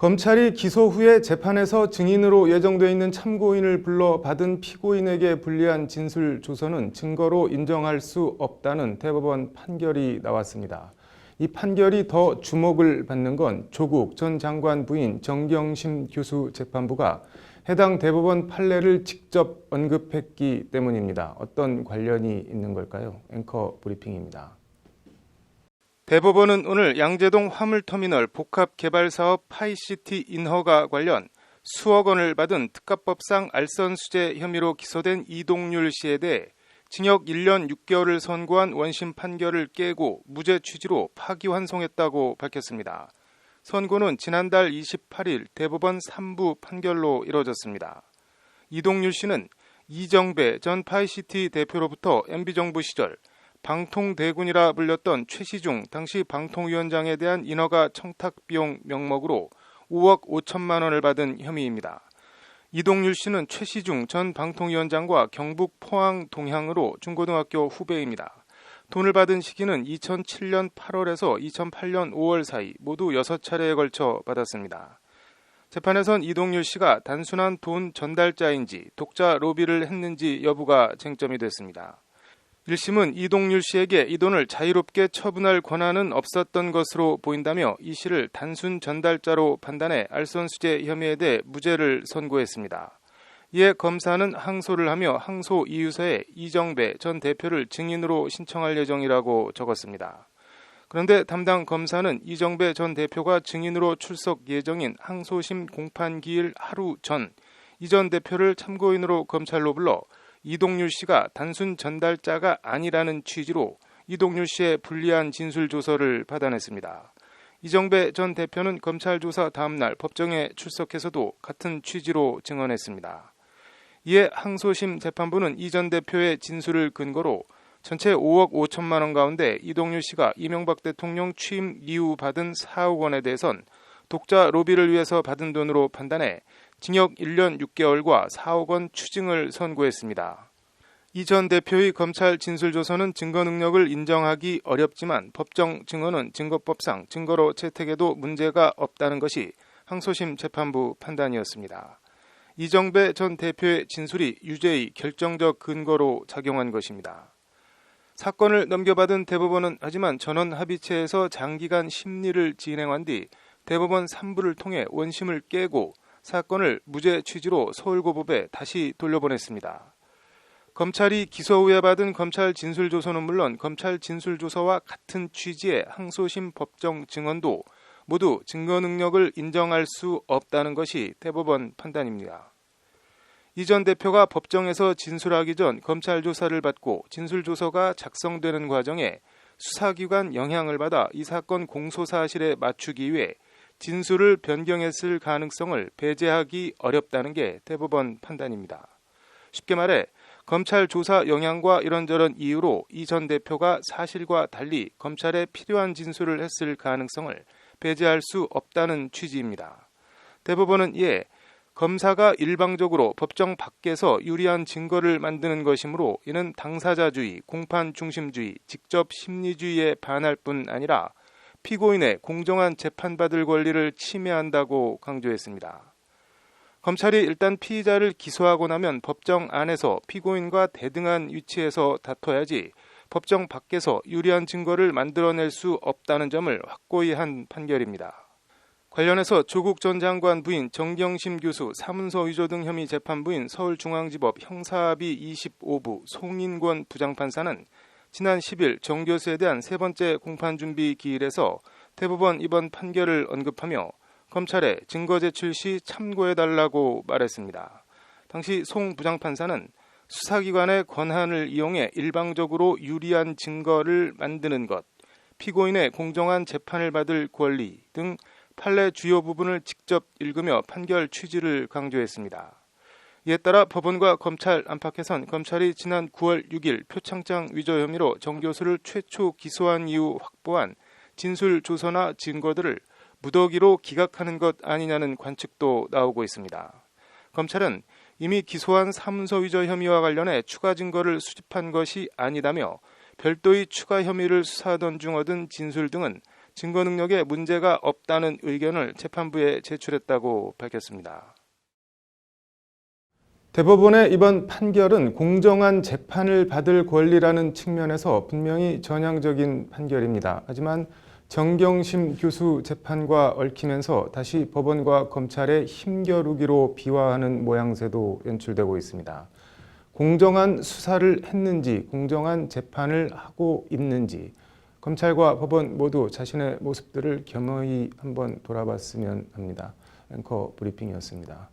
검찰이 기소 후에 재판에서 증인으로 예정돼 있는 참고인을 불러 받은 피고인에게 불리한 진술 조서는 증거로 인정할 수 없다는 대법원 판결이 나왔습니다. 이 판결이 더 주목을 받는 건 조국 전 장관 부인 정경심 교수 재판부가 해당 대법원 판례를 직접 언급했기 때문입니다. 어떤 관련이 있는 걸까요? 앵커 브리핑입니다. 대법원은 오늘 양재동 화물터미널 복합개발사업 파이시티 인허가 관련 수억 원을 받은 특가법상 알선수재 혐의로 기소된 이동률 씨에 대해 징역 1년 6개월을 선고한 원심 판결을 깨고 무죄 취지로 파기환송했다고 밝혔습니다. 선고는 지난달 28일 대법원 3부 판결로 이뤄졌습니다. 이동률 씨는 이정배 전 파이시티 대표로부터 MB정부 시절 방통대군이라 불렸던 최시중 당시 방통위원장에 대한 인허가 청탁비용 명목으로 5억 5천만 원을 받은 혐의입니다. 이동률 씨는 최시중 전 방통위원장과 경북 포항 동향으로 중고등학교 후배입니다. 돈을 받은 시기는 2007년 8월에서 2008년 5월 사이 모두 6차례에 걸쳐 받았습니다. 재판에선 이동률 씨가 단순한 돈 전달자인지 독자 로비를 했는지 여부가 쟁점이 됐습니다. 1심은 이동률 씨에게 이 돈을 자유롭게 처분할 권한은 없었던 것으로 보인다며 이 씨를 단순 전달자로 판단해 알선수재 혐의에 대해 무죄를 선고했습니다. 이에 검사는 항소를 하며 항소 이유서에 이정배 전 대표를 증인으로 신청할 예정이라고 적었습니다. 그런데 담당 검사는 이정배 전 대표가 증인으로 출석 예정인 항소심 공판기일 하루 전 이 전 대표를 참고인으로 검찰로 불러 이동률 씨가 단순 전달자가 아니라는 취지로 이동률 씨의 불리한 진술 조서를 받아냈습니다. 이정배 전 대표는 검찰 조사 다음날 법정에 출석해서도 같은 취지로 증언했습니다. 이에 항소심 재판부는 이 전 대표의 진술을 근거로 전체 5억 5천만 원 가운데 이동률 씨가 이명박 대통령 취임 이후 받은 4억 원에 대해선 독자 로비를 위해서 받은 돈으로 판단해 징역 1년 6개월과 4억 원 추징을 선고했습니다. 이 전 대표의 검찰 진술조서는 증거 능력을 인정하기 어렵지만 법정 증언은 증거법상 증거로 채택해도 문제가 없다는 것이 항소심 재판부 판단이었습니다. 이정배 전 대표의 진술이 유죄의 결정적 근거로 작용한 것입니다. 사건을 넘겨받은 대법원은 하지만 전원 합의체에서 장기간 심리를 진행한 뒤 대법원 3부를 통해 원심을 깨고 사건을 무죄 취지로 서울고법에 다시 돌려보냈습니다. 검찰이 기소 후에 받은 검찰 진술조서는 물론 검찰 진술조서와 같은 취지의 항소심 법정 증언도 모두 증거 능력을 인정할 수 없다는 것이 대법원 판단입니다. 이 전 대표가 법정에서 진술하기 전 검찰 조사를 받고 진술조서가 작성되는 과정에 수사기관 영향을 받아 이 사건 공소사실에 맞추기 위해 진술을 변경했을 가능성을 배제하기 어렵다는 게 대법원 판단입니다. 쉽게 말해 검찰 조사 영향과 이런저런 이유로 이 전 대표가 사실과 달리 검찰에 필요한 진술을 했을 가능성을 배제할 수 없다는 취지입니다. 대법원은 이에 검사가 일방적으로 법정 밖에서 유리한 증거를 만드는 것이므로 이는 당사자주의, 공판 중심주의, 직접 심리주의에 반할 뿐 아니라 피고인의 공정한 재판받을 권리를 침해한다고 강조했습니다. 검찰이 일단 피의자를 기소하고 나면 법정 안에서 피고인과 대등한 위치에서 다퉈야지 법정 밖에서 유리한 증거를 만들어낼 수 없다는 점을 확고히 한 판결입니다. 관련해서 조국 전 장관 부인 정경심 교수 사문서 위조 등 혐의 재판부인 서울중앙지법 형사합의 25부 송인권 부장판사는 지난 10일 정 교수에 대한 세 번째 공판준비 기일에서 대법원 이번 판결을 언급하며 검찰에 증거 제출 시 참고해달라고 말했습니다. 당시 송 부장판사는 수사기관의 권한을 이용해 일방적으로 유리한 증거를 만드는 것, 피고인의 공정한 재판을 받을 권리 등 판례 주요 부분을 직접 읽으며 판결 취지를 강조했습니다. 이에 따라 법원과 검찰 안팎에선 검찰이 지난 9월 6일 표창장 위조 혐의로 정 교수를 최초 기소한 이후 확보한 진술 조서나 증거들을 무더기로 기각하는 것 아니냐는 관측도 나오고 있습니다. 검찰은 이미 기소한 사문서 위조 혐의와 관련해 추가 증거를 수집한 것이 아니다며 별도의 추가 혐의를 수사하던 중 얻은 진술 등은 증거 능력에 문제가 없다는 의견을 재판부에 제출했다고 밝혔습니다. 대법원의 이번 판결은 공정한 재판을 받을 권리라는 측면에서 분명히 전향적인 판결입니다. 하지만 정경심 교수 재판과 얽히면서 다시 법원과 검찰의 힘겨루기로 비화하는 모양새도 연출되고 있습니다. 공정한 수사를 했는지, 공정한 재판을 하고 있는지, 검찰과 법원 모두 자신의 모습들을 겸허히 한번 돌아봤으면 합니다. 앵커 브리핑이었습니다.